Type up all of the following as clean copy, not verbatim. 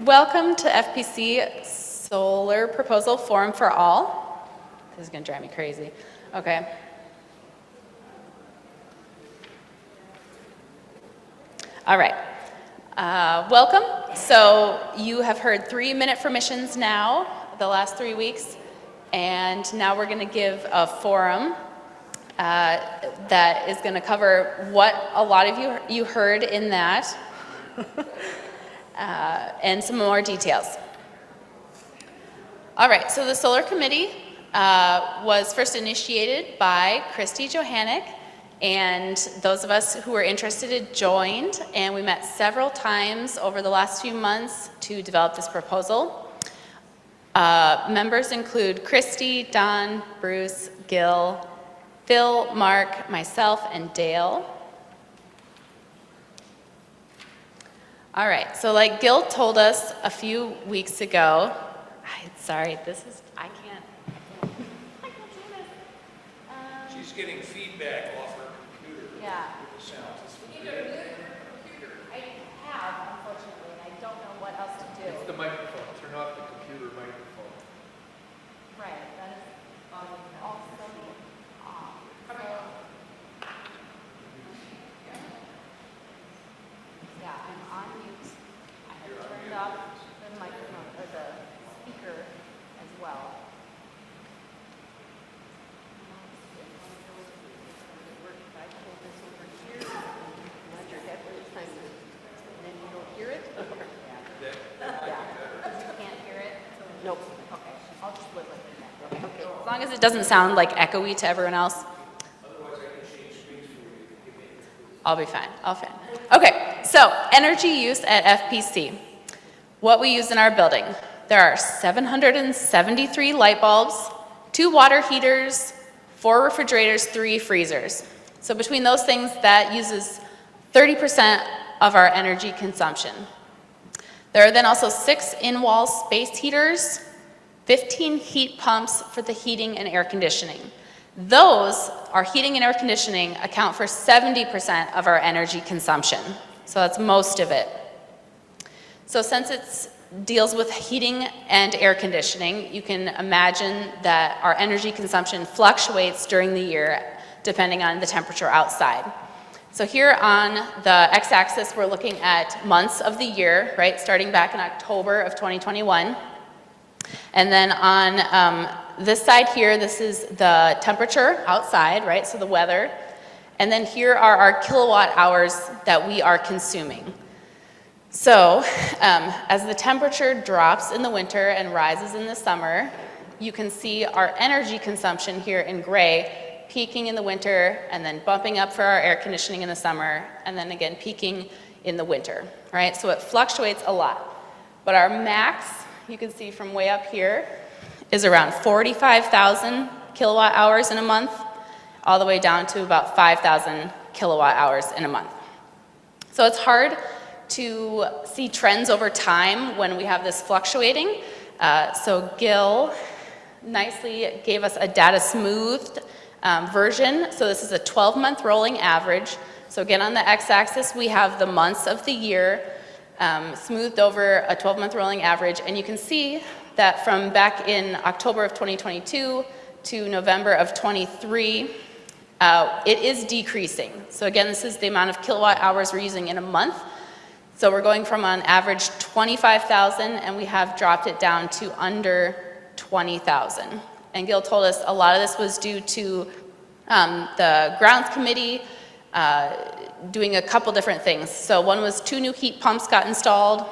Welcome to FPC Solar Proposal Forum for All. This is going to drive me crazy. Okay. All right. Welcome. So you have heard 3-minute for missions now, the last 3 weeks, and now we're going to give a forum that is going to cover what a lot of you heard in that, and some more details. All right, so the Solar Committee was first initiated by Christy Johannick, and those of us who were interested joined, and we met several times over the last few months to develop this proposal. Members include Christy, Don, Bruce, Gil, Phil, Mark, myself, and Dale. All right, so like Gil told us a few weeks ago, sorry, I can't do this. She's getting feedback off her computer. Yeah. With the sound. You need to mute your computer. I have, unfortunately, and I don't know what else to do. It's the microphone. Turn off the computer microphone. Right, that is also off. Yeah, I'm on mute. I have turned off the microphone, or the speaker as well. If I pull this over here, nod your head when it's time to, and then you don't hear it? Yeah, you can't hear it? Nope. Okay, I'll just live with it then. Okay. As long as it doesn't sound like echoey to everyone else. Otherwise, I can change screens for you. I'll be fine. Okay, so energy use at FPC. What we use in our building. There are 773 light bulbs, 2 water heaters, 4 refrigerators, 3 freezers. So between those things, that uses 30% of our energy consumption. There are then also 6 in-wall space heaters, 15 heat pumps for the heating and air conditioning. Those, our heating and air conditioning, account for 70% of our energy consumption. So that's most of it. So since it deals with heating and air conditioning, you can imagine that our energy consumption fluctuates during the year depending on the temperature outside. So here on the x-axis, we're looking at months of the year, right, starting back in October of 2021. And then on this side here, this is the temperature outside, right, so the weather. And then here are our kilowatt hours that we are consuming. So as the temperature drops in the winter and rises in the summer, you can see our energy consumption here in gray peaking in the winter and then bumping up for our air conditioning in the summer and then again peaking in the winter, right? So it fluctuates a lot. But our max, you can see from way up here, is around 45,000 kilowatt hours in a month, all the way down to about 5,000 kilowatt hours in a month. So it's hard to see trends over time when we have this fluctuating. So Gil nicely gave us a data smoothed version. So this is a 12-month rolling average. So again, on the x-axis, we have the months of the year smoothed over a 12-month rolling average. And you can see that from back in October of 2022 to November of 23, it is decreasing. So again, this is the amount of kilowatt hours we're using in a month. So we're going from on average 25,000 and we have dropped it down to under 20,000. And Gil told us a lot of this was due to the grounds committee doing a couple different things. So one was 2 new heat pumps got installed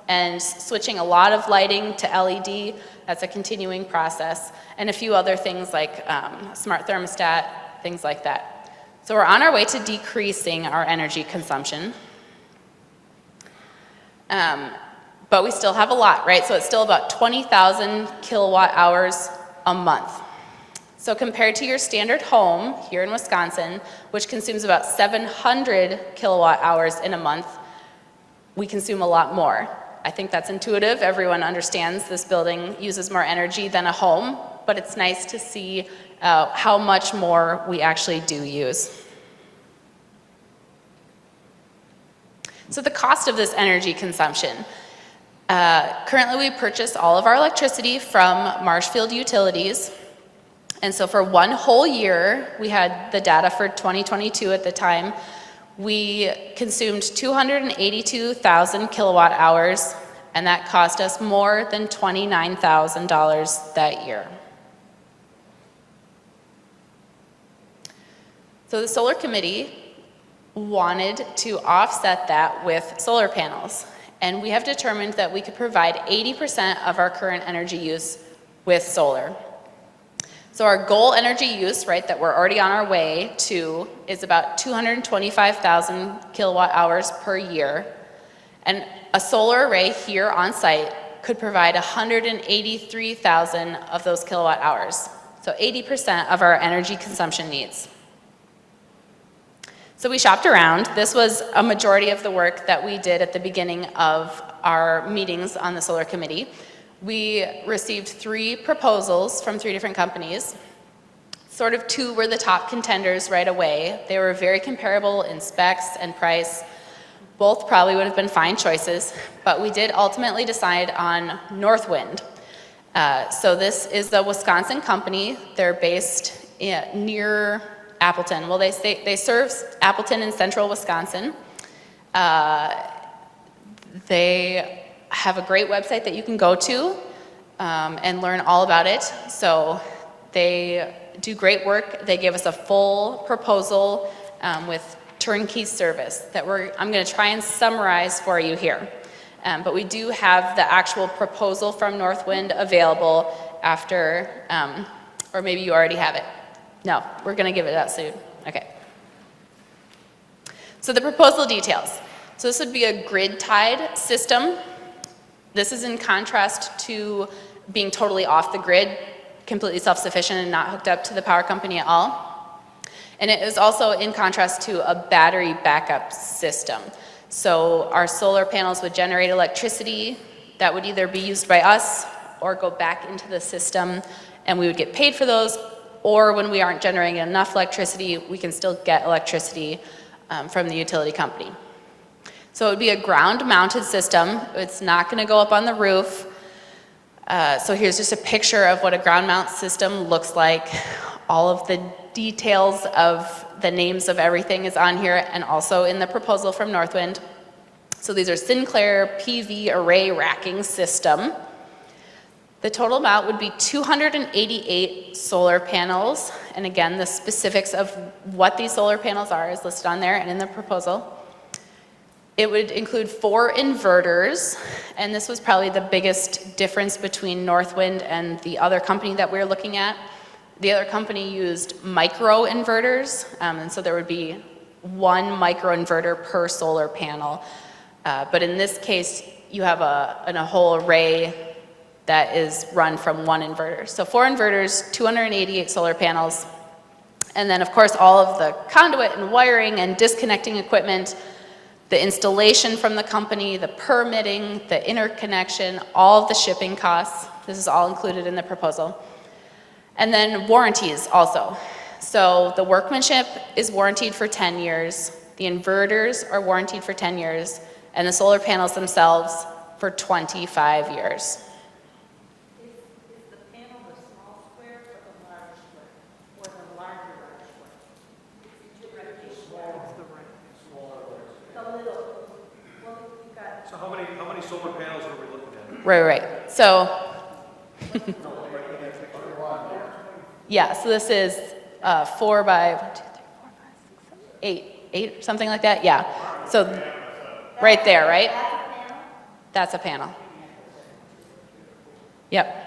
and switching a lot of lighting to LED. That's a continuing process. And a few other things like smart thermostat, things like that. So we're on our way to decreasing our energy consumption. But we still have a lot, right? So it's still about 20,000 kilowatt hours a month. So compared to your standard home here in Wisconsin, which consumes about 700 kilowatt hours in a month, we consume a lot more. I think that's intuitive. Everyone understands this building uses more energy than a home, but it's nice to see how much more we actually do use. So the cost of this energy consumption. Currently, we purchase all of our electricity from Marshfield Utilities. And so for one whole year, we had the data for 2022 at the time, we consumed 282,000 kilowatt hours, and that cost us more than $29,000 that year. So the solar committee wanted to offset that with solar panels, and we have determined that we could provide 80% of our current energy use with solar. So our goal energy use, right, that we're already on our way to is about 225,000 kilowatt hours per year. And a solar array here on site could provide 183,000 of those kilowatt hours. So 80% of our energy consumption needs. So we shopped around. This was a majority of the work that we did at the beginning of our meetings on the solar committee. We received 3 proposals from 3 different companies. Sort of 2 were the top contenders right away. They were very comparable in specs and price. Both probably would have been fine choices, but we did ultimately decide on Northwind. So this is a Wisconsin company. They're based near Appleton. Well, they serve Appleton in central Wisconsin. They have a great website that you can go to and learn all about it. So they do great work. They gave us a full proposal with turnkey service that I'm going to try and summarize for you here. But we do have the actual proposal from Northwind available after, or maybe you already have it. No, we're going to give it out soon. Okay. So the proposal details. So this would be a grid-tied system. This is in contrast to being totally off the grid, completely self-sufficient and not hooked up to the power company at all. And it is also in contrast to a battery backup system. So our solar panels would generate electricity that would either be used by us or go back into the system, and we would get paid for those, or when we aren't generating enough electricity, we can still get electricity from the utility company. So it would be a ground-mounted system. It's not going to go up on the roof. So here's just a picture of what a ground-mount system looks like. All of the details of the names of everything is on here and also in the proposal from Northwind. So these are Sinclair PV array racking system. The total amount would be 288 solar panels. And again, the specifics of what these solar panels are is listed on there and in the proposal. It would include 4 inverters, and this was probably the biggest difference between Northwind and the other company that we're looking at. The other company used micro inverters, and so there would be 1 micro inverter per solar panel. But in this case, you have a whole array that is run from 1 inverter. So 4 inverters, 288 solar panels, and then of course all of the conduit and wiring and disconnecting equipment, the installation from the company, the permitting, the interconnection, all of the shipping costs. This is all included in the proposal. And then warranties also. So the workmanship is warranted for 10 years, the inverters are warranted for 10 years, and the solar panels themselves for 25 years. Is the panel the small square or the large square? Or the larger square? It's the little. Well, you got. So how many solar panels are we looking at? Right. So, yeah, so this is 4 by 8, something like that, yeah. So, right there, right? That's a panel. Yep.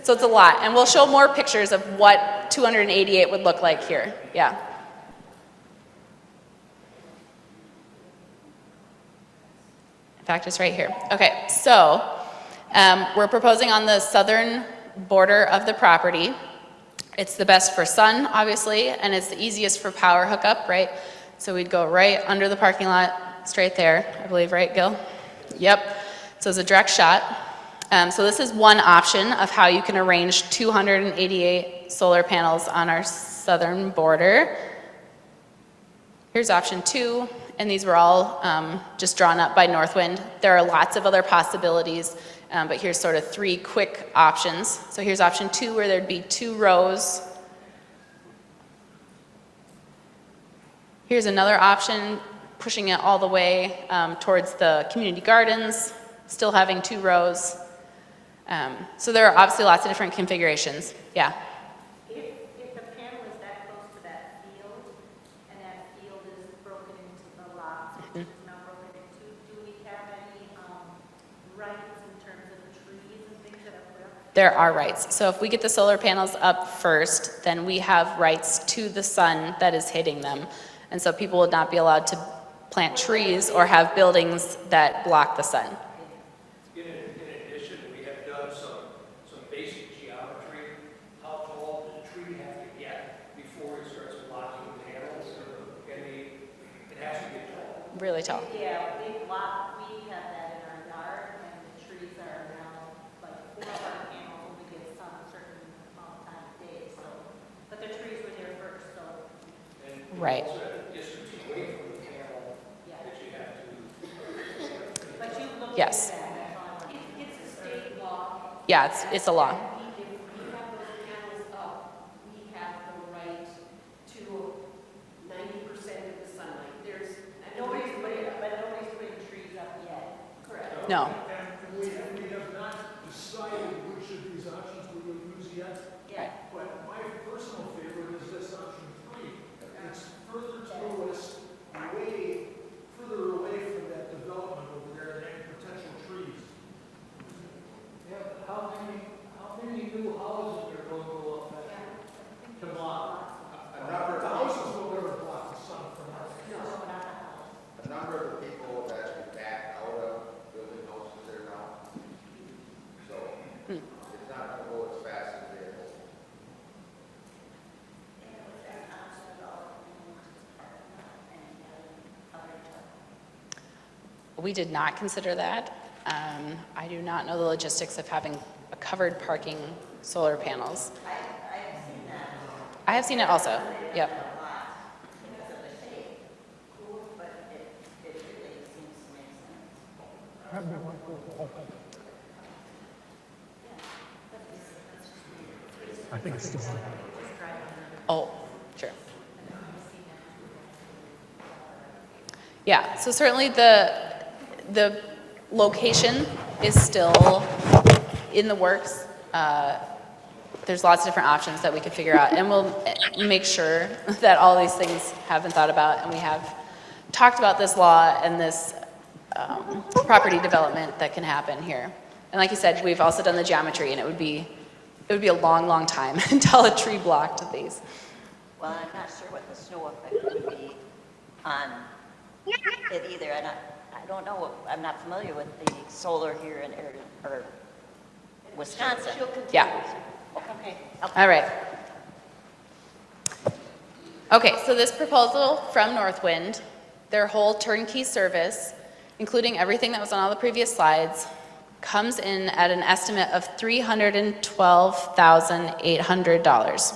So it's a lot, and we'll show more pictures of what 288 would look like here, yeah. In fact, it's right here. Okay, so we're proposing on the southern border of the property. It's the best for sun, obviously, and it's the easiest for power hookup, right? So we'd go right under the parking lot, straight there, I believe, right, Gil? Yep, so it's a direct shot. So this is one option of how you can arrange 288 solar panels on our southern border. Here's option 2. and these were all just drawn up by Northwind. There are lots of other possibilities, but here's sort of 3 quick options. So here's option 2, where there'd be 2 rows. Here's another option, pushing it all the way towards the community gardens, still having 2 rows. So there are obviously lots of different configurations. Yeah. If the panel is that close to that field, and that field is broken into the lots, which is now broken into, do we have any rights in terms of the trees and things that are put up? There are rights. So if we get the solar panels up first, then we have rights to the sun that is hitting them. And so people would not be allowed to plant trees or have buildings that block the sun. In addition, we have done some basic geometry. How tall does a tree have to get before it starts blocking panels? And it has to get tall. Really tall. Yeah, we have that in our yard, and the trees are now, like, 4 of our panels only get sun a certain amount of time of day, so, but the trees were there first, so, And Right. also at a distance away from the panel yeah. that you have to. But you looked into Yes. that, that's all. It's a state law. Yeah, it's a law. If we have those panels up, we have the right to 90% of the sunlight. Nobody's putting trees up yet. Correct. No. And we have not decided which of these options we will use yet, Yeah. but my personal favorite is this option 3. It's further to the west, further away from that development over there and any potential trees. Yeah, how many new houses are going to go up that to block? The houses will never block the sun from our. A number of the people have actually backed out of building houses there now. So it's not going to go as fast as they hope. We did not consider that. I do not know the logistics of having a covered parking solar panels. I have seen it also. Yep. I think it's still on. Oh, sure. Yeah, so certainly the location is still in the works. There's lots of different options that we could figure out, and we'll make sure that all these things have been thought about, and we have talked about this law and this property development that can happen here. And like you said, we've also done the geometry, and it would be a long, long time until a tree blocked these. Well, I'm not sure what the snow effect would be on it either. I don't know, I'm not familiar with the solar here in or Wisconsin. Yeah. Okay. All right. Okay, so this proposal from Northwind, their whole turnkey service, including everything that was on all the previous slides, comes in at an estimate of $312,800.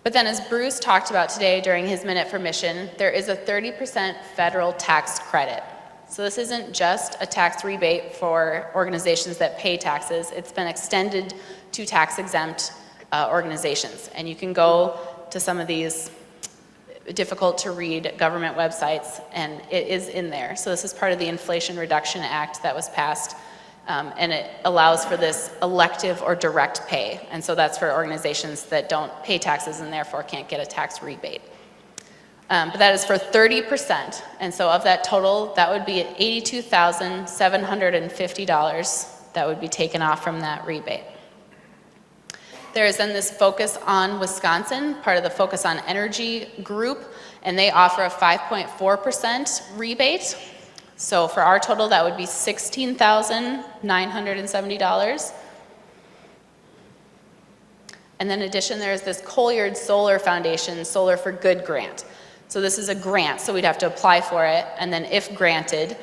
But then, as Bruce talked about today during his Minute for Mission, there is a 30% federal tax credit. So this isn't just a tax rebate for organizations that pay taxes. It's been extended to tax-exempt organizations. And you can go to some of these difficult-to-read government websites, and it is in there. So this is part of the Inflation Reduction Act that was passed, and it allows for this elective or direct pay. And so that's for organizations that don't pay taxes and therefore can't get a tax rebate. But that is for 30%, and so of that total, that would be $82,750 that would be taken off from that rebate. There is then this Focus on Wisconsin, part of the Focus on Energy group, and they offer a 5.4% rebate. So for our total, that would be $16,970. And then in addition, there's this Colliard Solar Foundation Solar for Good grant. So this is a grant, so we'd have to apply for it, and then if granted,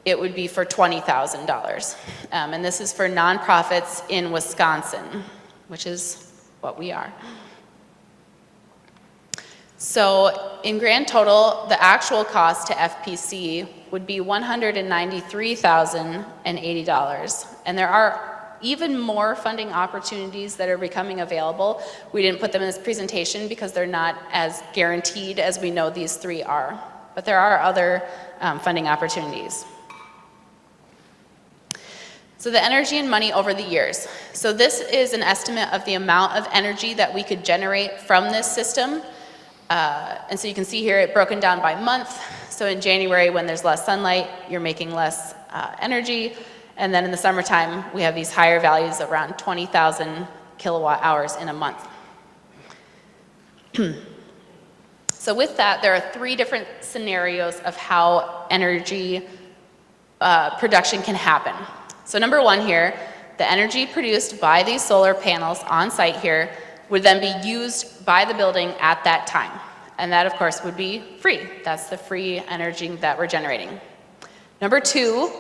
it would be for $20,000. And this is for nonprofits in Wisconsin, which is what we are. So in grand total, the actual cost to FPC would be $193,080. And there are even more funding opportunities that are becoming available. We didn't put them in this presentation because they're not as guaranteed as we know these three are. But there are other funding opportunities. So the energy and money over the years. So this is an estimate of the amount of energy that we could generate from this system. And so you can see here it broken down by month. So in January, when there's less sunlight, you're making less energy. And then in the summertime, we have these higher values around 20,000 kilowatt hours in a month. So with that, there are three different scenarios of how energy production can happen. So number one here, the energy produced by these solar panels on site here would then be used by the building at that time. And that, of course, would be free. That's the free energy that we're generating. Number two,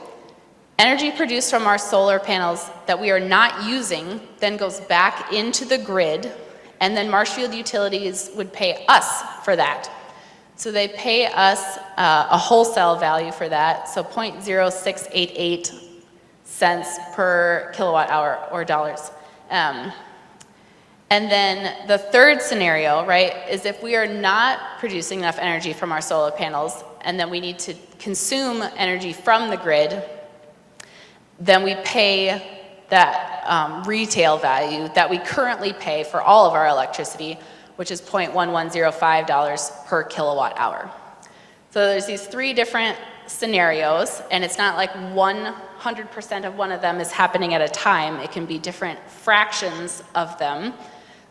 energy produced from our solar panels that we are not using then goes back into the grid, and then Marshfield Utilities would pay us for that. So they pay us a wholesale value for that, so 0.0688 cents per kilowatt hour or dollars. And then the third scenario, right, is if we are not producing enough energy from our solar panels and then we need to consume energy from the grid, then we pay that retail value that we currently pay for all of our electricity, which is $0.1105 per kilowatt hour. So there's these three different scenarios, and it's not like 100% of one of them is happening at a time. It can be different fractions of them.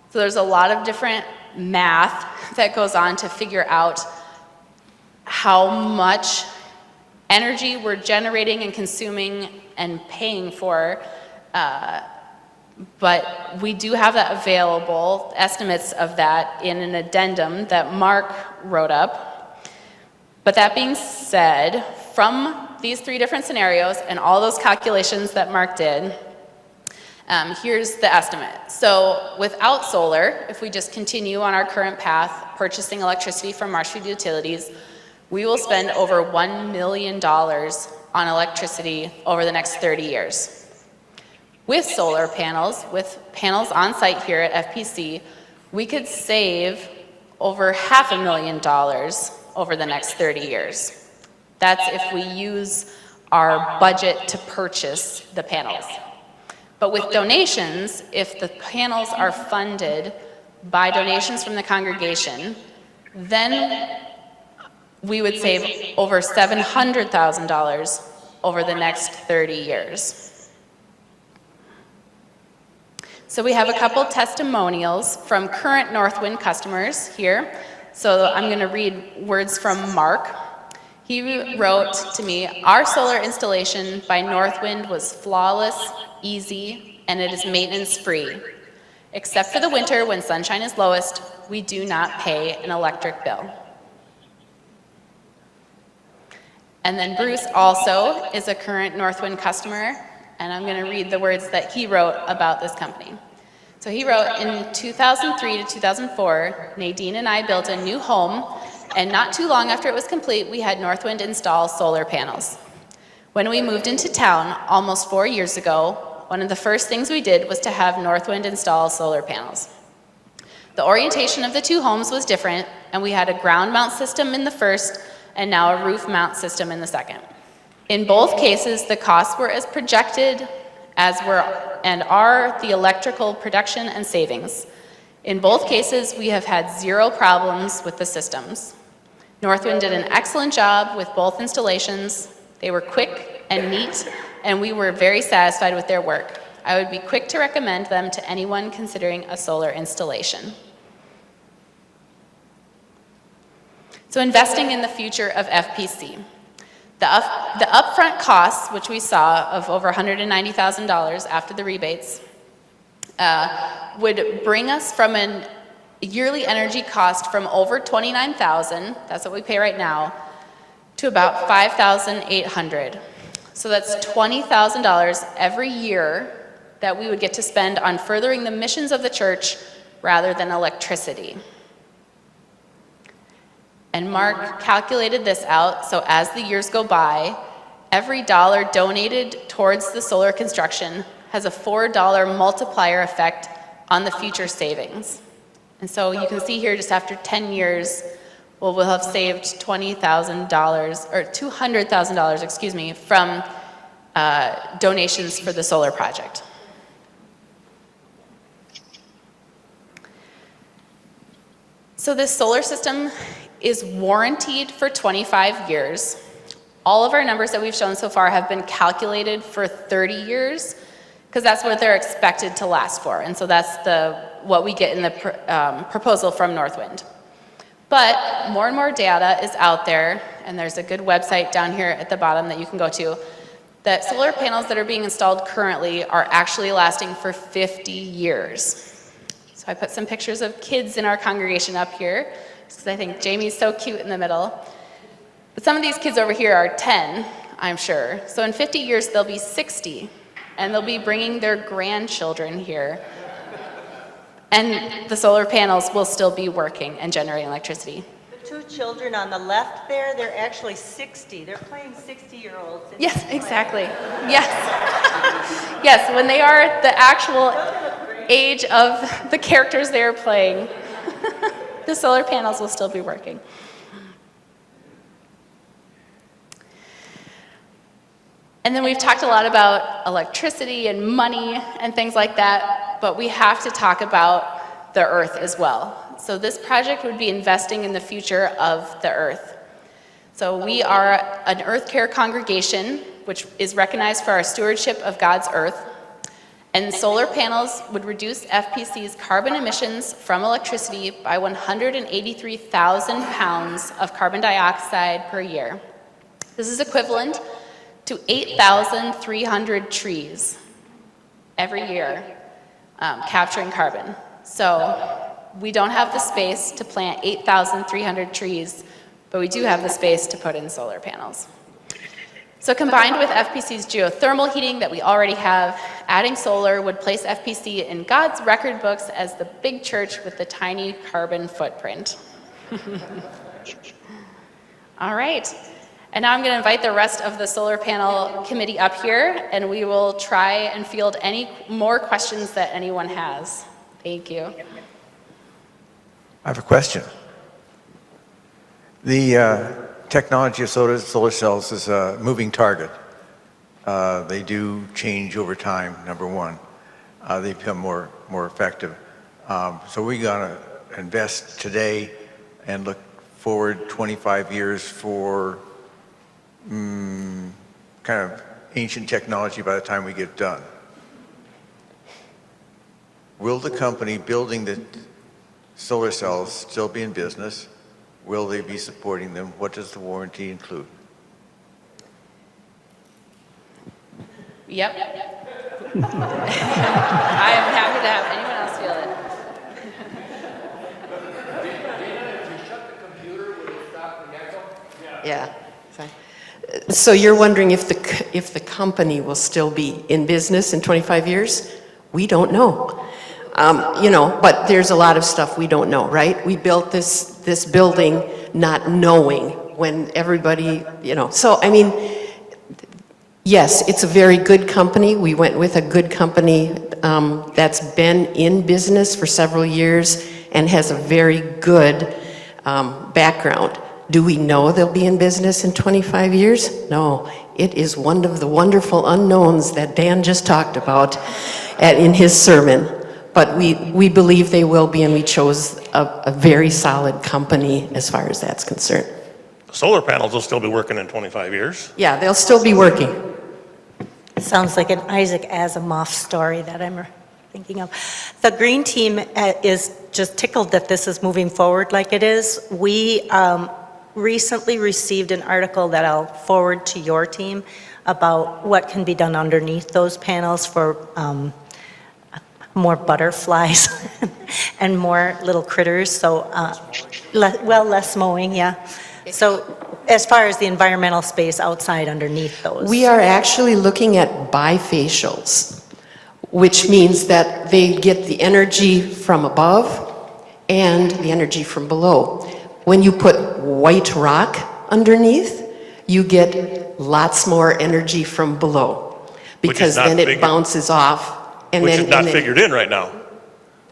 So there's a lot of different math that goes on to figure out how much energy we're generating and consuming and paying for, but we do have that available, estimates of that in an addendum that Mark wrote up. But that being said, from these three different scenarios and all those calculations that Mark did, here's the estimate. So without solar, if we just continue on our current path, purchasing electricity from Marshfield Utilities, we will spend over $1 million on electricity over the next 30 years. With solar panels, with panels on site here at FPC, we could save over $500,000 over the next 30 years. That's if we use our budget to purchase the panels. But with donations, if the panels are funded by donations from the congregation, then we would save over $700,000 over the next 30 years. So we have a couple testimonials from current Northwind customers here. So I'm going to read words from Mark. He wrote to me, "Our solar installation by Northwind was flawless, easy, and it is maintenance free. Except for the winter when sunshine is lowest, we do not pay an electric bill." And then Bruce also is a current Northwind customer, and I'm going to read the words that he wrote about this company. So he wrote, "In 2003 to 2004, Nadine and I built a new home, and not too long after it was complete, we had Northwind install solar panels. When we moved into town almost 4 years ago, one of the first things we did was to have Northwind install solar panels. The orientation of the two homes was different, and we had a ground mount system in the first and now a roof mount system in the second. In both cases, the costs were as projected as were and are the electrical production and savings. In both cases, we have had zero problems with the systems. Northwind did an excellent job with both installations. They were quick and neat, and we were very satisfied with their work. I would be quick to recommend them to anyone considering a solar installation." So investing in the future of FPC. The upfront costs, which we saw of over $190,000 after the rebates, would bring us from a yearly energy cost from over $29,000, that's what we pay right now, to about $5,800. So that's $20,000 every year that we would get to spend on furthering the missions of the church rather than electricity. And Mark calculated this out, so as the years go by, every dollar donated towards the solar construction has a $4 multiplier effect on the future savings. And so you can see here, just after 10 years, we'll have saved $20,000, or $200,000, excuse me, from donations for the solar project. So this solar system is warranted for 25 years. All of our numbers that we've shown so far have been calculated for 30 years, because that's what they're expected to last for. And so that's what we get in the proposal from Northwind. But more and more data is out there, and there's a good website down here at the bottom that you can go to, that solar panels that are being installed currently are actually lasting for 50 years. So I put some pictures of kids in our congregation up here, because I think Jamie's so cute in the middle. But some of these kids over here are 10, I'm sure. So in 50 years, they'll be 60, and they'll be bringing their grandchildren here. And the solar panels will still be working and generating electricity. The two children on the left there, they're actually 60. They're playing 60-year-olds. Yes, exactly. Yes. Yes, when they are the actual age of the characters they are playing, the solar panels will still be working. And then we've talked a lot about electricity and money and things like that, but we have to talk about the earth as well. So this project would be investing in the future of the earth. So we are an earth care congregation, which is recognized for our stewardship of God's earth. And solar panels would reduce FPC's carbon emissions from electricity by 183,000 pounds of carbon dioxide per year. This is equivalent to 8,300 trees every year capturing carbon. So we don't have the space to plant 8,300 trees, but we do have the space to put in solar panels. So combined with FPC's geothermal heating that we already have, adding solar would place FPC in God's record books as the big church with the tiny carbon footprint. All right. And now I'm going to invite the rest of the solar panel committee up here, and we will try and field any more questions that anyone has. Thank you. I have a question. The technology of solar cells is a moving target. They do change over time, number one. They become more effective. So we're going to invest today and look forward 25 years for kind of ancient technology by the time we get done. Will the company building the solar cells still be in business? Will they be supporting them? What does the warranty include? Yep. I am happy to have anyone else feel it. If you shut the computer, will it stop the echo? Yeah. So you're wondering if the company will still be in business in 25 years? We don't know. But there's a lot of stuff we don't know, right? We built this building not knowing when everybody, So, I mean, yes, it's a very good company. We went with a good company that's been in business for several years and has a very good background. Do we know they'll be in business in 25 years? No. It is one of the wonderful unknowns that Dan just talked about in his sermon. But we believe they will be, and we chose a very solid company as far as that's concerned. Solar panels will still be working in 25 years. Yeah, they'll still be working. Sounds like an Isaac Asimov story that I'm thinking of. The Green Team is just tickled that this is moving forward like it is. We recently received an article that I'll forward to your team about what can be done underneath those panels for more butterflies and more little critters, so, less mowing, yeah. So as far as the environmental space outside underneath those. We are actually looking at bifacials, which means that they get the energy from above and the energy from below. when you put white rock underneath, you get lots more energy from below. Which is Because not then it figured- bounces off. And Which then is not and then- figured in right now.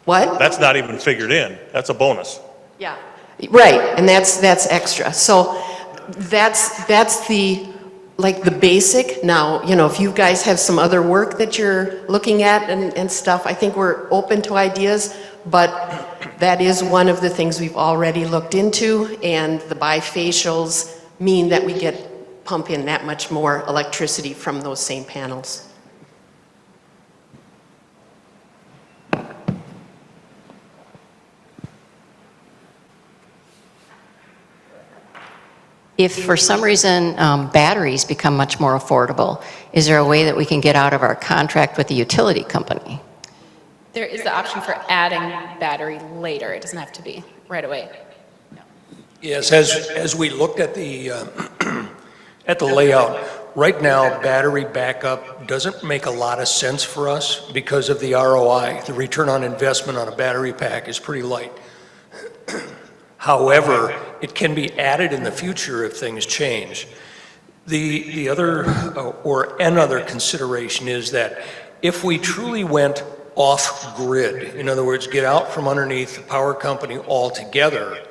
What? That's not even figured in. That's a bonus. Yeah. Right, and that's extra. So that's the, like the basic. Now, you know, if you guys have some other work that you're looking at and stuff, I think we're open to ideas, but that is one of the things we've already looked into, and the bifacials mean that we pump in that much more electricity from those same panels. If for some reason batteries become much more affordable, is there a way that we can get out of our contract with the utility company? There is the option for adding battery later. It doesn't have to be right away. Yes, as we looked at the at the layout, right now, battery backup doesn't make a lot of sense for us because of the ROI. The return on investment on a battery pack is pretty light. However, it can be added in the future if things change. The other, or another consideration is that if we truly went off-grid, in other words, get out from underneath the power company altogether,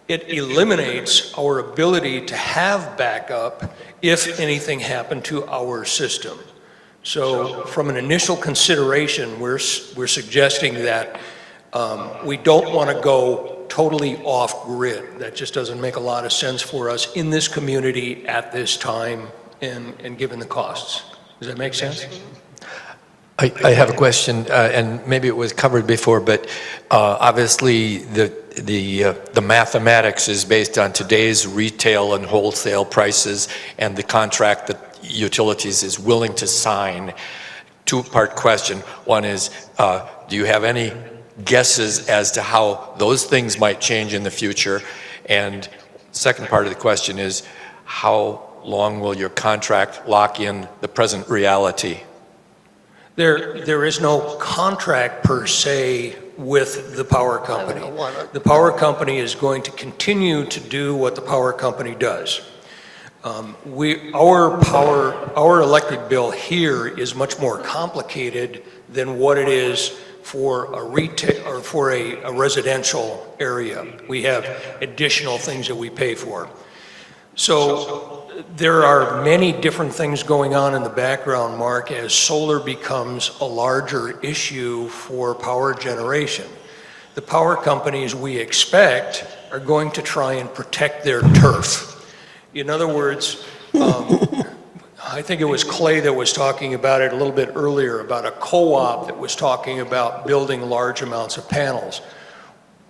it eliminates our ability to have backup if anything happened to our system. So from an initial consideration, we're suggesting that we don't want to go totally off-grid. That just doesn't make a lot of sense for us in this community at this time and given the costs. Does that make sense? I have a question, and maybe it was covered before, but obviously the mathematics is based on today's retail and wholesale prices and the contract that utilities is willing to sign. Two-part question. One is, do you have any guesses as to how those things might change in the future? And second part of the question is, how long will your contract lock in the present reality? There is no contract per se with the power company. The power company is going to continue to do what the power company does. Our electric bill here is much more complicated than what it is for a retail or for a residential area. We have additional things that we pay for. So there are many different things going on in the background, Mark, as solar becomes a larger issue for power generation. The power companies, we expect, are going to try and protect their turf. In other words, I think it was Clay that was talking about it a little bit earlier, about a co-op that was talking about building large amounts of panels.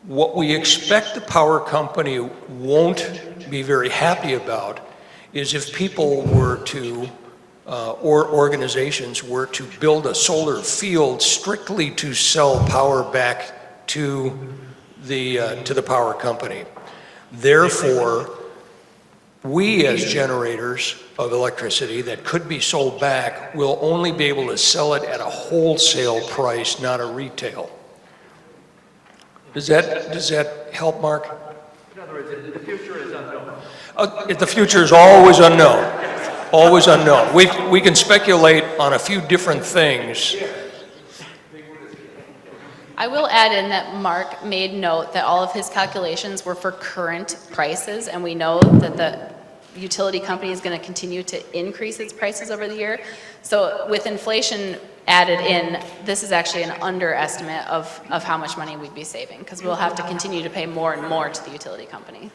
What we expect the power company won't be very happy about is if people were to, or organizations were to build a solar field strictly to sell power back to the power company. Therefore, we as generators of electricity that could be sold back will only be able to sell it at a wholesale price, not a retail. Does that help, Mark? In other words, the future is unknown. The future is always unknown. Always unknown. We can speculate on a few different things. I will add in that Mark made note that all of his calculations were for current prices, and we know that the utility company is going to continue to increase its prices over the year. So with inflation added in, this is actually an underestimate of how much money we'd be saving, because we'll have to continue to pay more and more to the utility company.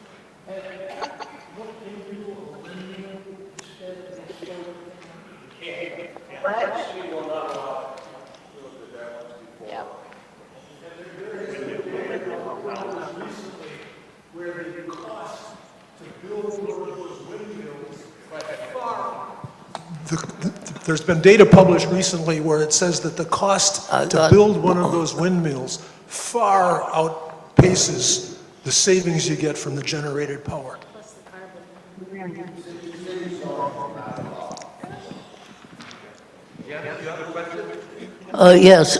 Yeah. Where the cost to build one of those windmills far. There's been data published recently where it says that the cost to build one of those windmills far outpaces the savings you get from the generated power. Yes.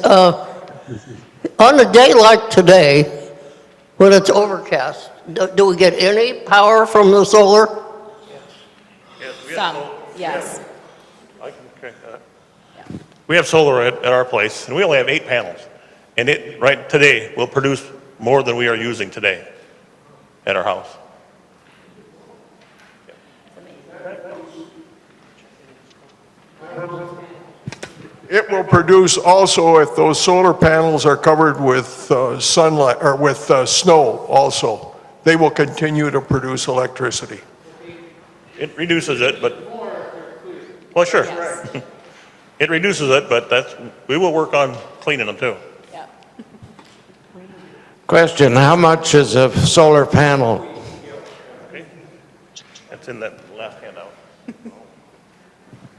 On a day like today, when it's overcast, Do we get any power from the solar? Some, yes. I can correct that. We have solar at our place, and we only have 8 panels. And it, right today, will produce more than we are using today at our house. It will produce also if those solar panels are covered with sunlight, or with snow also. They will continue to produce electricity. It reduces it, but, well, sure. It reduces it, but we will work on cleaning them too. Yeah. Question, how much is a solar panel? Okay. That's in that last handout.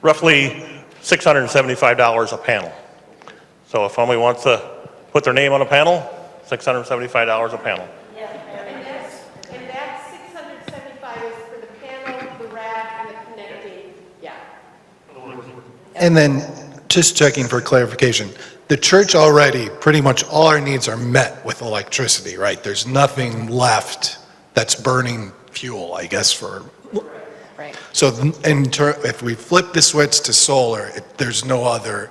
Roughly $675 a panel. So if somebody wants to put their name on a panel, $675 a panel. And that 675 is for the panel, the rack, and the connecting, yeah. And then, just checking for clarification, the church already, pretty much all our needs are met with electricity, right? There's nothing left that's burning fuel, I guess, for... Right. So if we flip the switch to solar, there's no other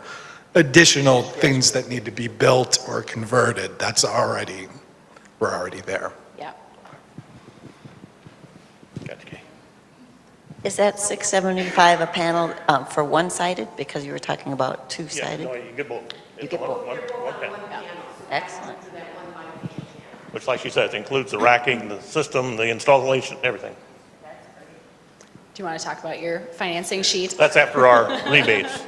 additional things that need to be built or converted. We're already there. Yeah. Is that 675 a panel for one-sided? Because you were talking about two-sided? Yeah, no, you get both. You get both. One panel. Excellent. Which, like she says, includes the racking, the system, the installation, everything. Do you want to talk about your financing sheet? That's after our rebates.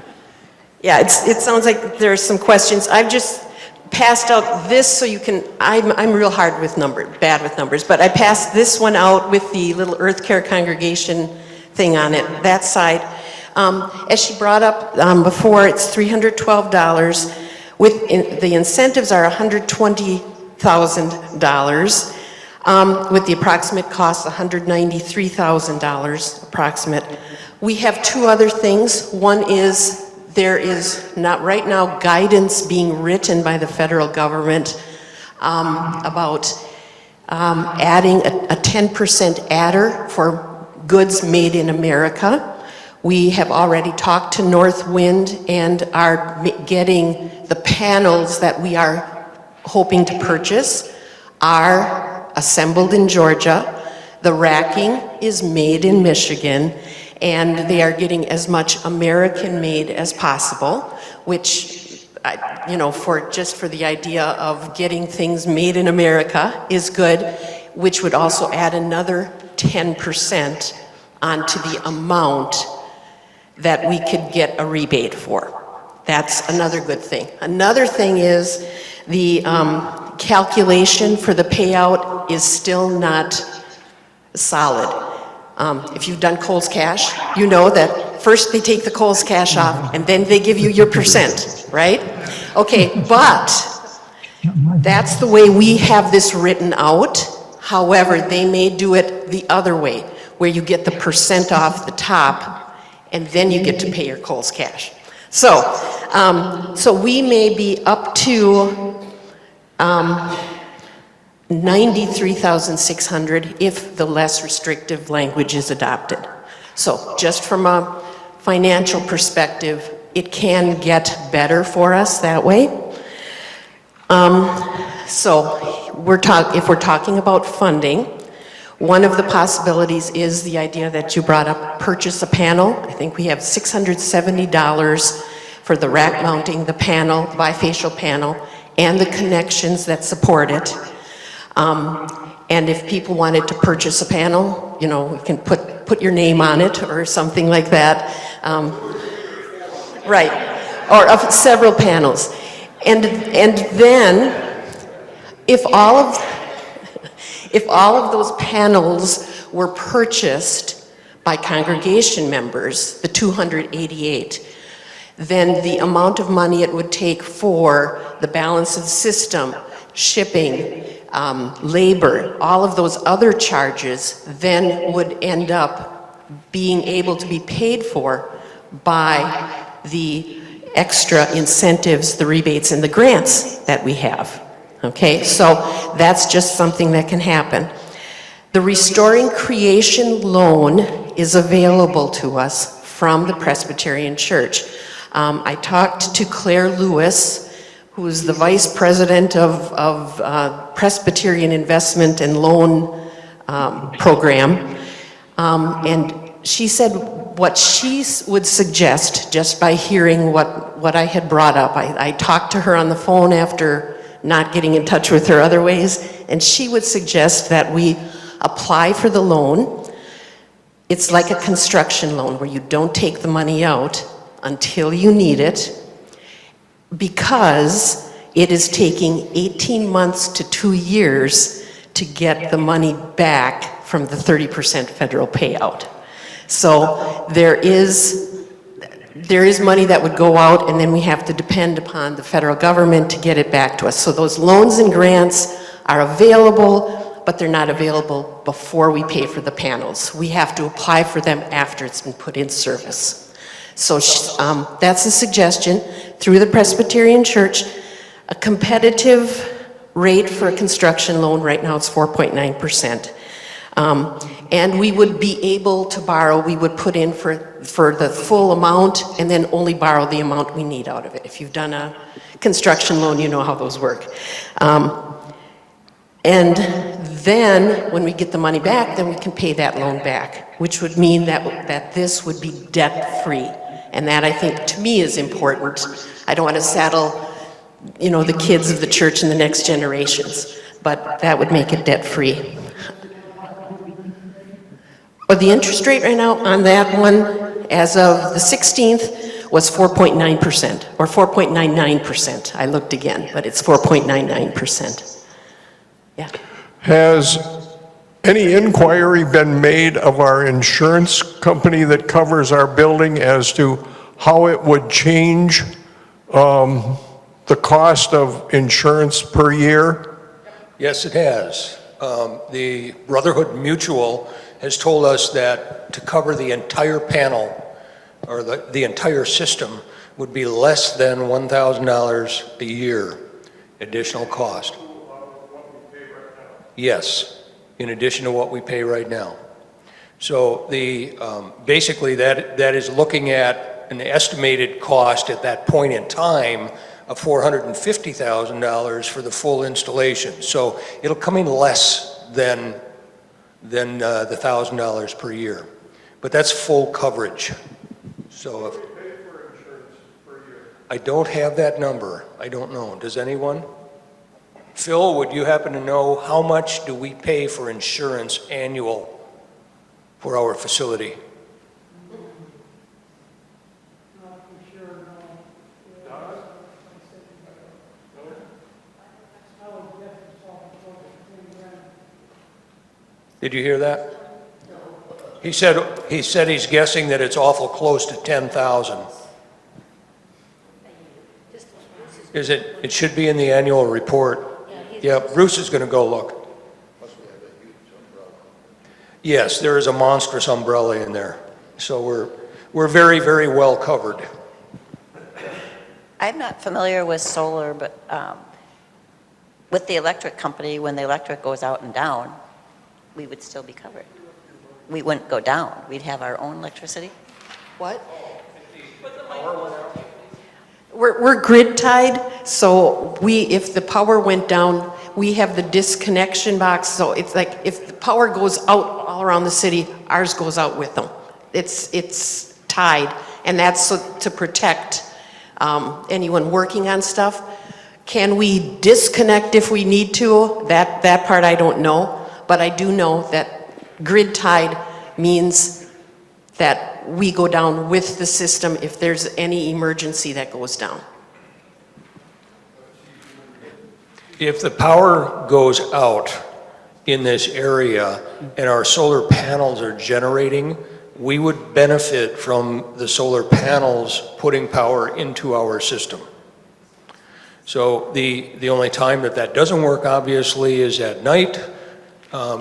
Yeah, it sounds like there's some questions. I've just passed out this so you can, I'm real hard with bad with numbers, but I passed this one out with the little Earth Care congregation thing on it, that side. As she brought up before, it's $312. The incentives are $120,000. With the approximate cost, $193,000 approximate. We have 2 other things. One is there is not right now guidance being written by the federal government about adding a 10% adder for goods made in America. We have already talked to Northwind and are getting the panels that we are hoping to purchase are assembled in Georgia. The racking is made in Michigan, and they are getting as much American-made as possible, which, for the idea of getting things made in America is good, which would also add another 10% onto the amount that we could get a rebate for. That's another good thing. Another thing is the calculation for the payout is still not solid. If you've done Kohl's Cash, you know that first they take the Kohl's Cash off and then they give you your percent, right? Okay, but that's the way we have this written out. However, they may do it the other way, where you get the percent off the top and then you get to pay your Kohl's Cash. So we may be up to 93,600 if the less restrictive language is adopted. So just from a financial perspective, it can get better for us that way. So if we're talking about funding, one of the possibilities is the idea that you brought up, purchase a panel. I think we have $670 for the rack mounting, the panel, the bifacial panel, and the connections that support it. And if people wanted to purchase a panel, you can put your name on it or something like that. Right, or of several panels. And then, if all of those panels were purchased by congregation members, the 288, then the amount of money it would take for the balance of the system, shipping, labor, all of those other charges then would end up being able to be paid for by the extra incentives, the rebates, and the grants that we have. Okay, so that's just something that can happen. The Restoring Creation loan is available to us from the Presbyterian Church. I talked to Claire Lewis, who is the Vice President of Presbyterian Investment and Loan Program, and she said what she would suggest, just by hearing what I had brought up. I talked to her on the phone after not getting in touch with her other ways, and she would suggest that we apply for the loan. It's like a construction loan where you don't take the money out until you need it, because it is taking 18 months to 2 years to get the money back from the 30% federal payout. So there is money that would go out, and then we have to depend upon the federal government to get it back to us. So those loans and grants are available, but they're not available before we pay for the panels. We have to apply for them after it's been put in service. So that's a suggestion through the Presbyterian Church. A competitive rate for a construction loan right now is 4.9%. And we would be able to borrow, we would put in for the full amount and then only borrow the amount we need out of it. If you've done a construction loan, you know how those work. And then when we get the money back, then we can pay that loan back, which would mean that this would be debt-free. And that, I think, to me, is important. I don't want to saddle, the kids of the church and the next generations, but that would make it debt-free. But the interest rate right now on that one, as of the 16th, was 4.9%, or 4.99%. I looked again, but it's 4.99%. Yeah. Has any inquiry been made of our insurance company that covers our building as to how it would change the cost of insurance per year? Yes, it has. The Brotherhood Mutual has told us that to cover the entire panel, or the entire system, would be less than $1,000 a year additional cost. Yes, in addition to what we pay right now. So basically that is looking at an estimated cost at that point in time of $450,000 for the full installation. So it'll come in less than the $1,000 per year. But that's full coverage. So I don't have that number. I don't know. Does anyone? Phil, would you happen to know how much do we pay for insurance annual for our facility? Did you hear that? He said he's guessing that it's awful close to 10,000. Is it? It should be in the annual report. Yeah, Bruce is going to go look. Yes, there is a monstrous umbrella in there. So we're very, very well covered. I'm not familiar with solar, but with the electric company, when the electric goes out and down, we would still be covered. We wouldn't go down. We'd have our own electricity. What? We're grid tied, so if the power went down, we have the disconnection box, so it's like if the power goes out all around the city, ours goes out with them. It's tied, and that's so to protect anyone working on stuff. Can we disconnect if we need to? That part I don't know, but I do know that grid tied means that we go down with the system if there's any emergency that goes down. If the power goes out in this area and our solar panels are generating, we would benefit from the solar panels putting power into our system. So the only time that doesn't work, obviously, is at night,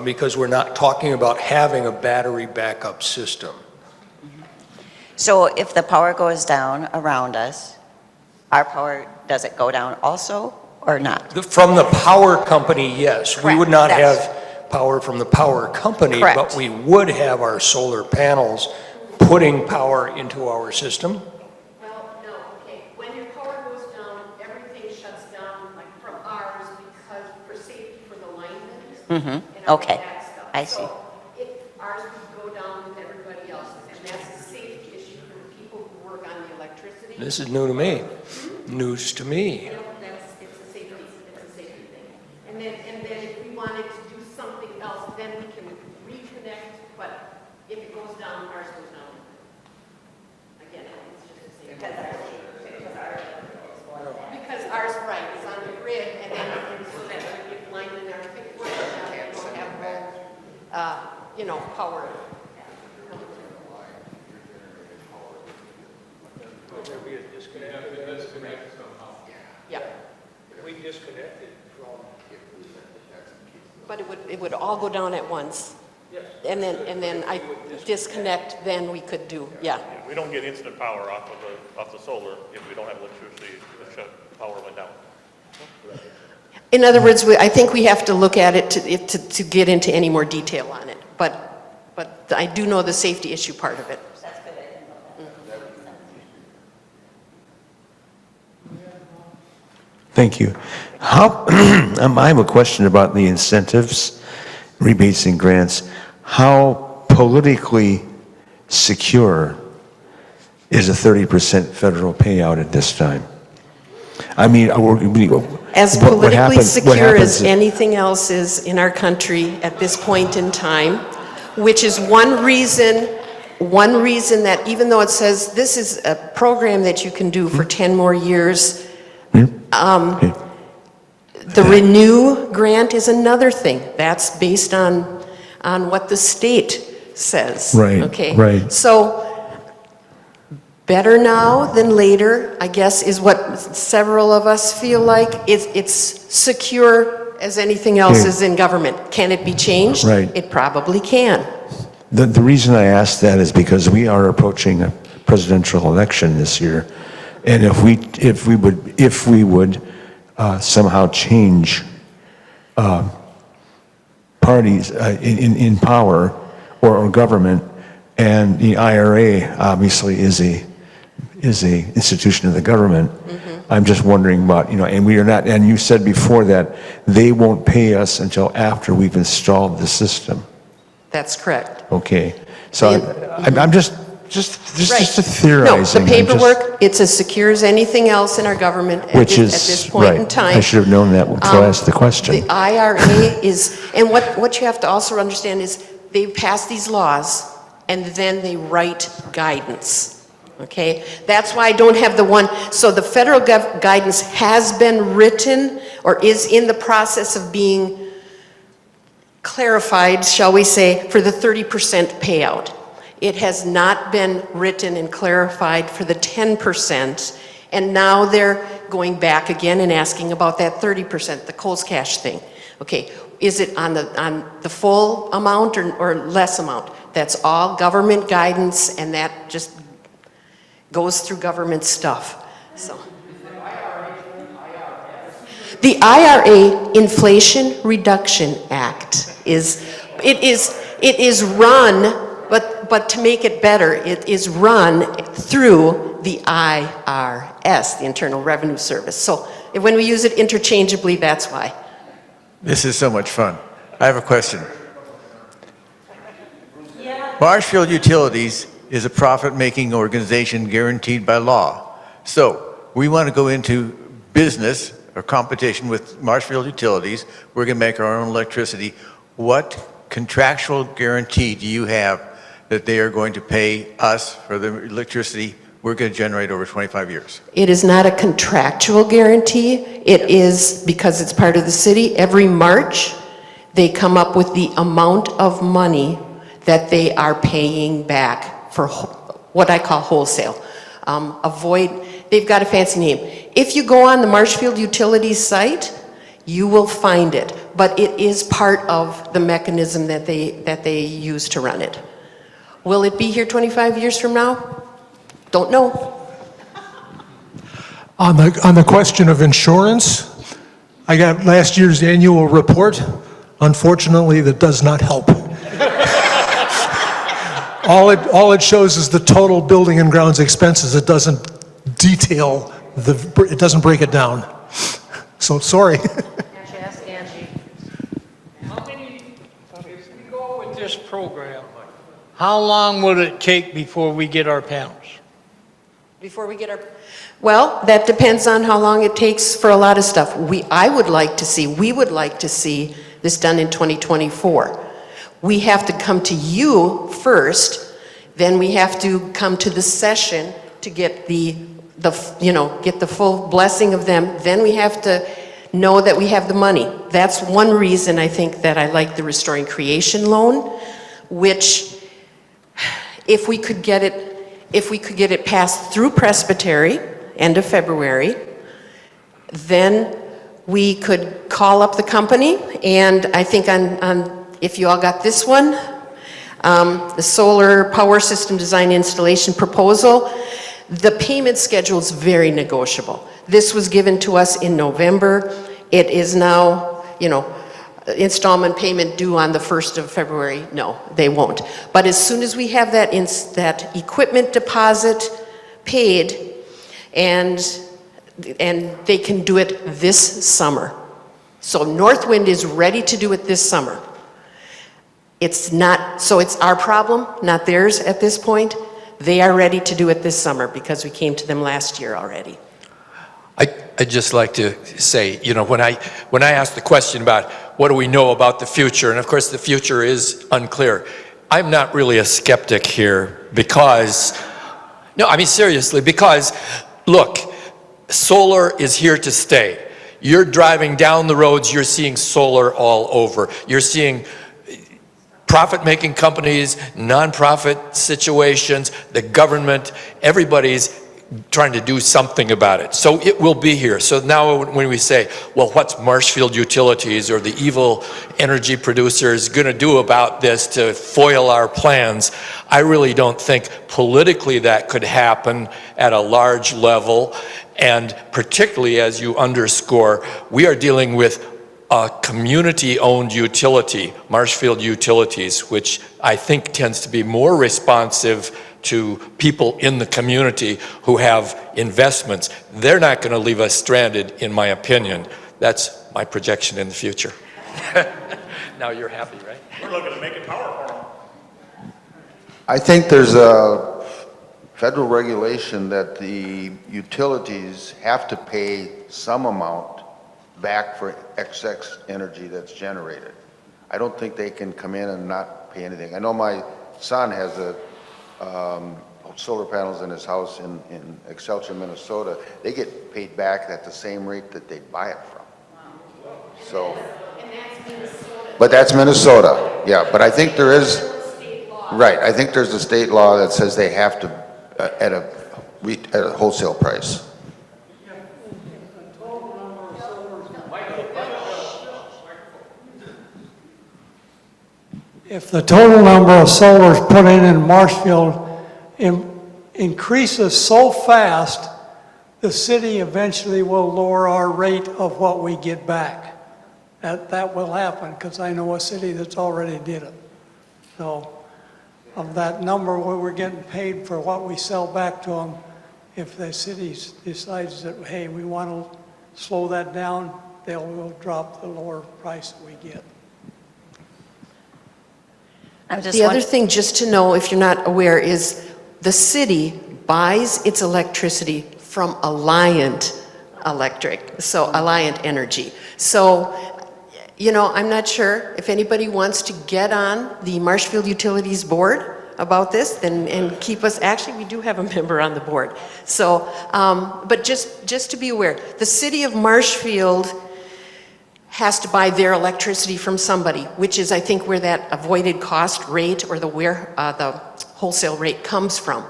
because we're not talking about having a battery backup system. So if the power goes down around us, our power, does it go down also or not? From the power company, yes. We would not power from the power company. Correct. But we would have our solar panels putting power into our system. Well, no, okay, when your power goes down, everything shuts down, like from ours, because for safety for the linemen. and all Okay, that stuff. I see. So if ours would go down with everybody else's, and that's a safety issue for the people who work on the electricity. This is new to me. News to me. You know, it's a safety thing. And then if we wanted to do something else, then we can reconnect, but if it goes down, ours goes down. Again, it's just a safety. Because ours, right, is on the grid, and then, and so that if linemen are working on it, we'll have, power. There'd be a disconnect. Yeah, If we disconnected from, But it would all go down at once. yes. And then I disconnect, then we could do, yeah. We don't get instant power off the solar if we don't have electricity, the power went down. In other words, I think we have to look at it to get into any more detail on it. But I do know the safety issue part of it. That's good, I didn't know that. Thank you. How, I have a question about the incentives, rebates and grants. How politically secure is a 30% federal payout at this time? I mean, As what politically happens- what secure happens as if- anything else is in our country at this point in time, which is one reason that even though it says this is a program that you can do for 10 more years, the Renew grant is another thing. That's based on what the state says. Right, Okay. right. So better now than later, I guess, is what several of us feel like. It's secure as anything else Okay. is in government. Can it be changed? Right. It probably can. The reason I ask that is because we are approaching a presidential election this year, and if we would somehow change parties in power or government, and the IRA obviously is a institution of the government. I'm just wondering about, and we are not, and you said before that they won't pay us until after we've installed the system. That's correct. Okay, so I'm just Right. a theorizing. No, the paperwork, it's as secure as anything else in our government at Which this is, point in right, time. I should have known that before I asked the question. The IRA is, and what you have to also understand is they pass these laws and then they write guidance. Okay? That's why I don't have the one, so the federal guidance has been written or is in the process of being clarified, shall we say, for the 30% payout. It has not been written and clarified for the 10%, and now they're going back again and asking about that 30%, the Coles Cash thing. Okay, is it on the full amount or less amount? That's all government guidance, and that just goes through government stuff. So. The IRA, Inflation Reduction Act, is run, but to make it better, it is run through the IRS, the Internal Revenue Service. So when we use it interchangeably, that's why. This is so much fun. I have a question. Marshfield Utilities is a profit-making organization guaranteed by law. So we want to go into business or competition with Marshfield Utilities. We're going to make our own electricity. What contractual guarantee do you have that they are going to pay us for the electricity we're going to generate over 25 years? It is not a contractual guarantee. It is, because it's part of the city, every March, they come up with the amount of money that they are paying back for what I call wholesale. They've got a fancy name. If you go on the Marshfield Utilities site, you will find it, but it is part of the mechanism that they use to run it. Will it be here 25 years from now? Don't know. On the question of insurance, I got last year's annual report. Unfortunately, that does not help. All it shows is the total building and grounds expenses. It doesn't detail, it doesn't break it down. So, sorry. Ask Angie. How many, if we go with this program, how long would it take before we get our panels? Before we get our, well, that depends on how long it takes for a lot of stuff. we would like to see this done in 2024. We have to come to you first, then we have to come to the session to get get the full blessing of them. Then we have to know that we have the money. That's one reason I think that I like the Restoring Creation loan, which if we could get it passed through Presbyterian, end of February, then we could call up the company, and I think if you all got this one, the solar power system design installation proposal, the payment schedule is very negotiable. This was given to us in November. It is now, installment payment due on the 1st of February. No, they won't. But as soon as we have that equipment deposit paid, and they can do it this summer. So Northwind is ready to do it this summer. It's our problem, not theirs at this point. They are ready to do it this summer because we came to them last year already. I'd just like to say, when I asked the question about what do we know about the future, and of course the future is unclear, I'm not really a skeptic here because, seriously, because look, solar is here to stay. You're driving down the roads, you're seeing solar all over. You're seeing profit-making companies, nonprofit situations, the government, everybody's trying to do something about it. So it will be here. So now when we say, well, what's Marshfield Utilities or the evil energy producers going to do about this to foil our plans, I really don't think politically that could happen at a large level. And particularly as you underscore, we are dealing with a community-owned utility, Marshfield Utilities, which I think tends to be more responsive to people in the community who have investments. They're not going to leave us stranded, in my opinion. That's my projection in the future. Now you're happy, right? We're looking to make it power for them. I think there's a federal regulation that the utilities have to pay some amount back for excess energy that's generated. I don't think they can come in and not pay anything. I know my son has solar panels in his house in Excelsior, Minnesota. They get paid back at the same rate that they buy it from. So, but that's Minnesota, yeah. But I think there is, right, I think there's a state law that says they have to at a wholesale price. If the total number of solars put in Marshfield increases so fast, the city eventually will lower our rate of what we get back. That will happen, because I know a city that's already did it. So, of that number where we're getting paid for what we sell back to them, if the city decides that, hey, we want to slow that down, they'll drop the lower price that we get. The other thing just to know, if you're not aware, is the city buys its electricity from Alliant Electric, so Alliant Energy. So, I'm not sure if anybody wants to get on the Marshfield Utilities Board about this, and keep us, actually, we do have a member on the board. So, but just to be aware, the city of Marshfield has to buy their electricity from somebody, which is, I think, where that avoided cost rate or the wholesale rate comes from.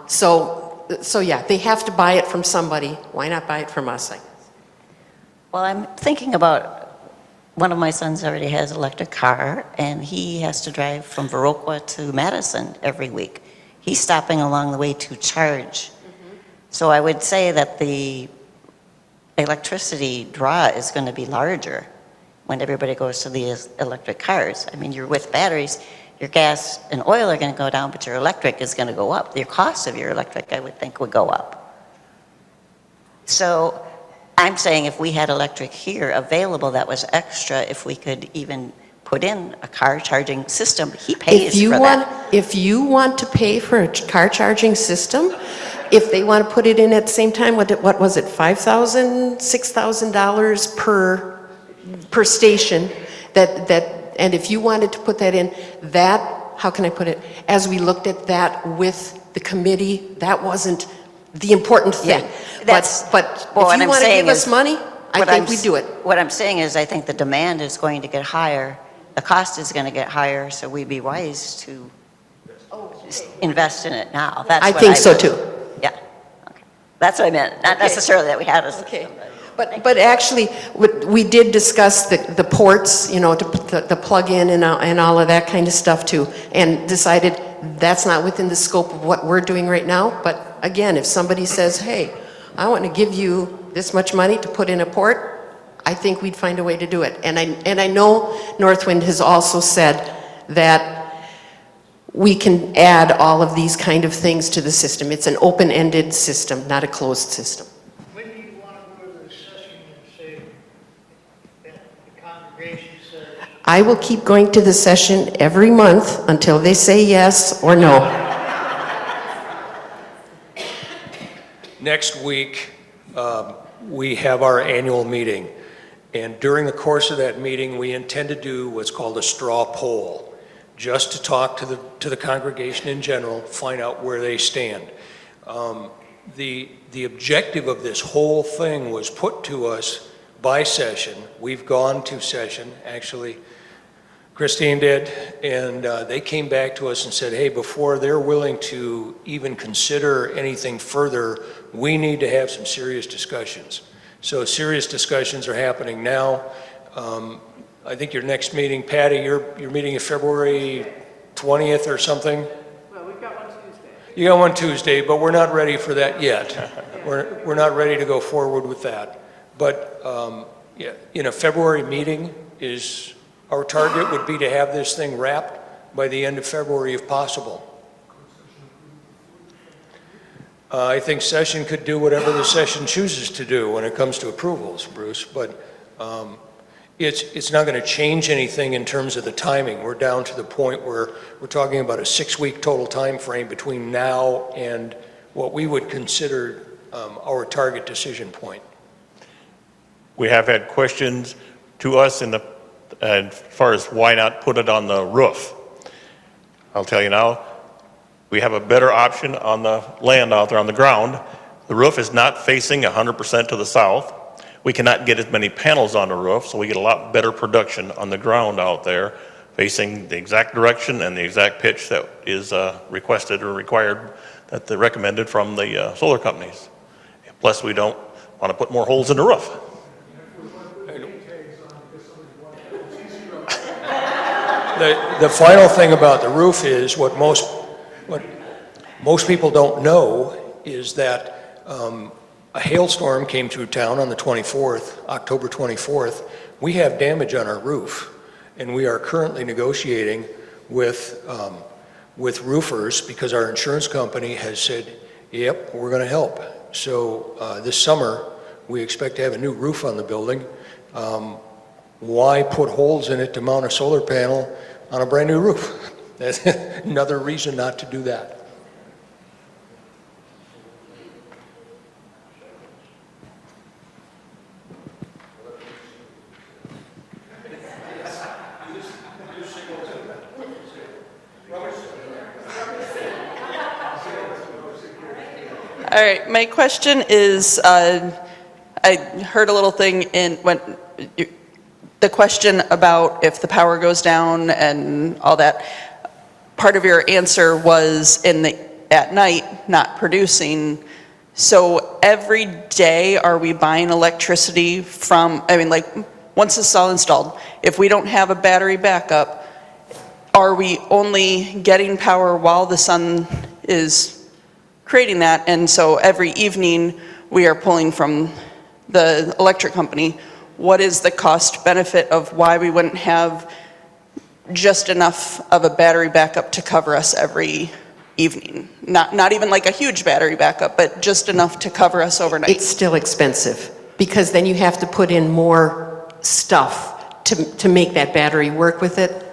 So yeah, they have to buy it from somebody. Why not buy it from us, I guess? Well, I'm thinking about, one of my sons already has an electric car, and he has to drive from Viroqua to Madison every week. He's stopping along the way to charge. So I would say that the electricity draw is going to be larger when everybody goes to the electric cars. I mean, you're with batteries, your gas and oil are going to go down, but your electric is going to go up. Your cost of your electric, I would think, would go up. So I'm saying if we had electric here available that was extra, if we could even put in a car charging system, he pays for that. If you want to pay for a car charging system, if they want to put it in at the same time, what was it, $5,000, $6,000 per station, and if you wanted to put that in, how can I put it, as we looked at that with the committee, that wasn't the important thing. Yeah, But if you want to give us money, I think we do it. What I'm saying is I think the demand is going to get higher, the cost is going to get higher, so we'd be wise to invest in it now. That's I what think so would- too. Yeah, okay. That's what I meant, not necessarily that we had a system. Okay. But actually, we did discuss the ports, the plug-in and all of that kind of stuff too, and decided that's not within the scope of what we're doing right now. But again, if somebody says, hey, I want to give you this much money to put in a port, I think we'd find a way to do it. And I know Northwind has also said that we can add all of these kind of things to the system. It's an open-ended system, not a closed system. When do you want to go to the session and say that the congregation says? I will keep going to the session every month until they say yes or no. Next week, we have our annual meeting. And during the course of that meeting, we intend to do what's called a straw poll, just to talk to the congregation in general, find out where they stand. The objective of this whole thing was put to us by session. We've gone to session, actually, Christine did, and they came back to us and said, hey, before they're willing to even consider anything further, we need to have some serious discussions. So serious discussions are happening now. I think your next meeting, Patty, you're meeting in February 20th or something? Well, we've got one Tuesday. You got one Tuesday, but we're not ready for that yet. We're not ready to go forward with that. But yeah, in a February meeting, our target would be to have this thing wrapped by the end of February if possible. I think session could do whatever the session chooses to do when it comes to approvals, Bruce, but it's not going to change anything in terms of the timing. We're down to the point where we're talking about a 6-week total time frame between now and what we would consider our target decision point. We have had questions to us as far as why not put it on the roof. I'll tell you now, we have a better option on the land out there on the ground. The roof is not facing 100% to the south. We cannot get as many panels on the roof, so we get a lot better production on the ground out there, facing the exact direction and the exact pitch that is requested or required, that they recommended from the solar companies. Plus, we don't want to put more holes in the roof. The final thing about the roof is what most people don't know is that a hailstorm came through town on the 24th, October 24th. We have damage on our roof, and we are currently negotiating with roofers because our insurance company has said, yep, we're going to help. So this summer, we expect to have a new roof on the building. Why put holes in it to mount a solar panel on a brand new roof? That's another reason not to do that. All right, my question is, I heard a little thing the question about if the power goes down and all that. Part of your answer was at night, not producing. So every day, are we buying electricity from, once it's all installed, if we don't have a battery backup, are we only getting power while the sun is creating that? And so every evening, we are pulling from the electric company, what is the cost benefit of why we wouldn't have just enough of a battery backup to cover us every evening? Not even like a huge battery backup, but just enough to cover us overnight. It's still expensive, because then you have to put in more stuff to make that battery work with it.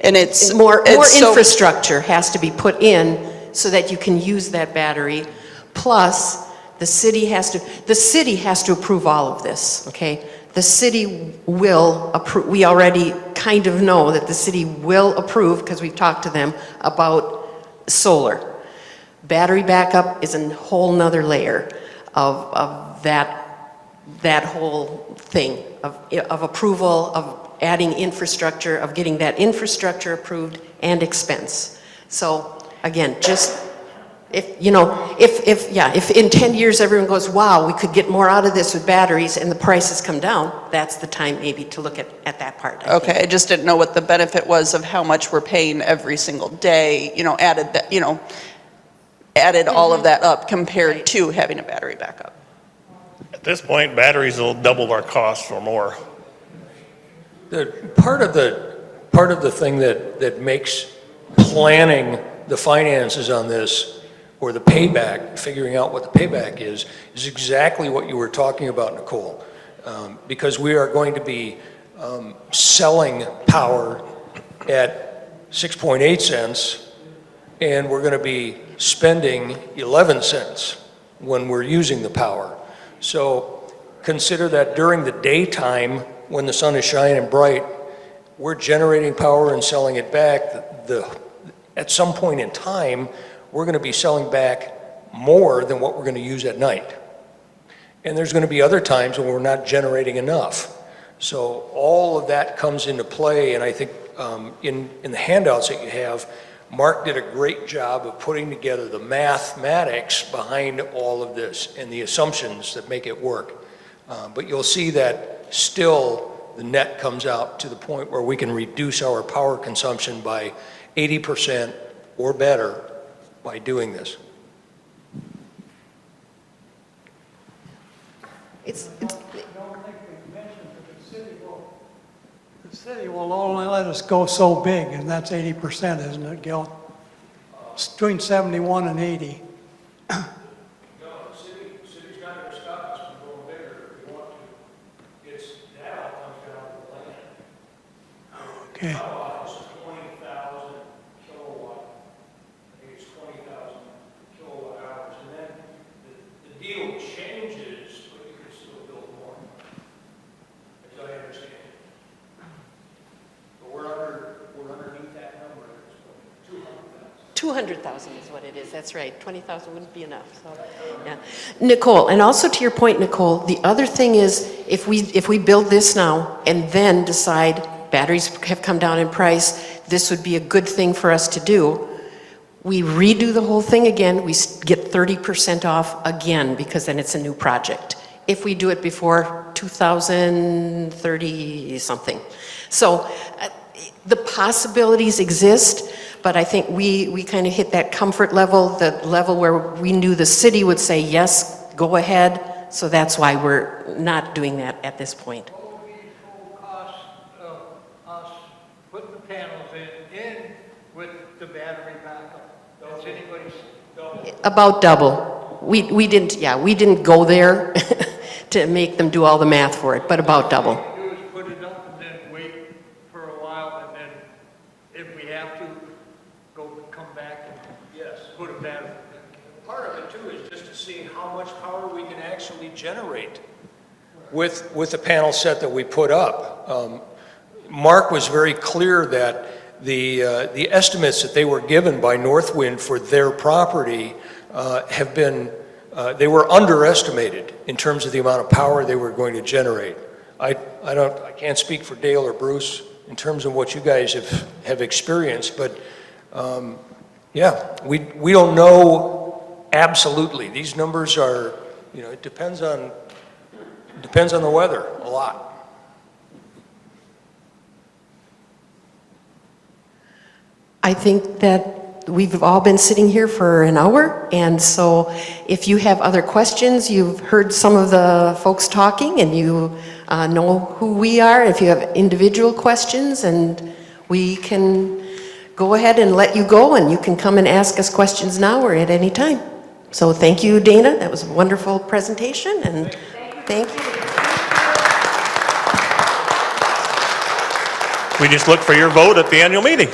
And it's More so- infrastructure has to be put in so that you can use that battery. Plus, the city has to approve all of this, okay? The city will approve, we already kind of know that the city will approve, because we've talked to them about solar. Battery backup is a whole nother layer of that whole thing, of approval, of adding infrastructure, of getting that infrastructure approved, and expense. So again, just if in 10 years everyone goes, wow, we could get more out of this with batteries and the prices come down, that's the time maybe to look at that part. Okay, I just didn't know what the benefit was of how much we're paying every single day, added all of that up compared to having a battery backup. At this point, batteries will double our cost or more. Part of the thing that makes planning the finances on this, or the payback, figuring out what the payback is exactly what you were talking about, Nicole. Because we are going to be selling power at 6.8 cents, and we're going to be spending 11 cents when we're using the power. So consider that during the daytime, when the sun is shining bright, we're generating power and selling it back. At some point in time, we're going to be selling back more than what we're going to use at night. And there's going to be other times when we're not generating enough. So all of that comes into play, and I think in the handouts that you have, Mark did a great job of putting together the mathematics behind all of this and the assumptions that make it work. But you'll see that still the net comes out to the point where we can reduce our power consumption by 80% or better by doing this. The city will only let us go so big, and that's 80%, isn't it, Gil? It's between 71 and 80. No, the city's not gonna stop us from going bigger if we want to. That all comes down to the land. Okay. Our office is 20,000 kilowatt, I think it's 20,000 kilowatt hours, and then the deal changes, but you can still build more, as I understand it. But we're underneath that number, it's 200,000. 200,000 is what it is, that's right. 20,000 wouldn't be enough, so, yeah. Nicole, and also to your point, Nicole, the other thing is, if we build this now and then decide batteries have come down in price, this would be a good thing for us to do, we redo the whole thing again, we get 30% off again, because then it's a new project. If we do it before 2030 something. So the possibilities exist, but I think we kind of hit that comfort level, the level where we knew the city would say, yes, go ahead. So that's why we're not doing that at this point. What would be the total cost of us putting the panels in with the battery backup? That's anybody's double. About double. We didn't go there to make them do all the math for it, but about double. What we do is put it up and then wait for a while, and then if we have to, come back and put a battery. Part of it too is just to see how much power we can actually generate with the panel set that we put up. Mark was very clear that the estimates that they were given by Northwind for their property have been, they were underestimated in terms of the amount of power they were going to generate. I can't speak for Dale or Bruce in terms of what you guys have experienced, but yeah, we don't know absolutely. These numbers are, it depends on the weather a lot. I think that we've all been sitting here for an hour, and so if you have other questions, you've heard some of the folks talking, and you know who we are, if you have individual questions, and we can go ahead and let you go, and you can come and ask us questions now or at any time. So thank you, Dana. That was a wonderful presentation, and thank you. We just look for your vote at the annual meeting.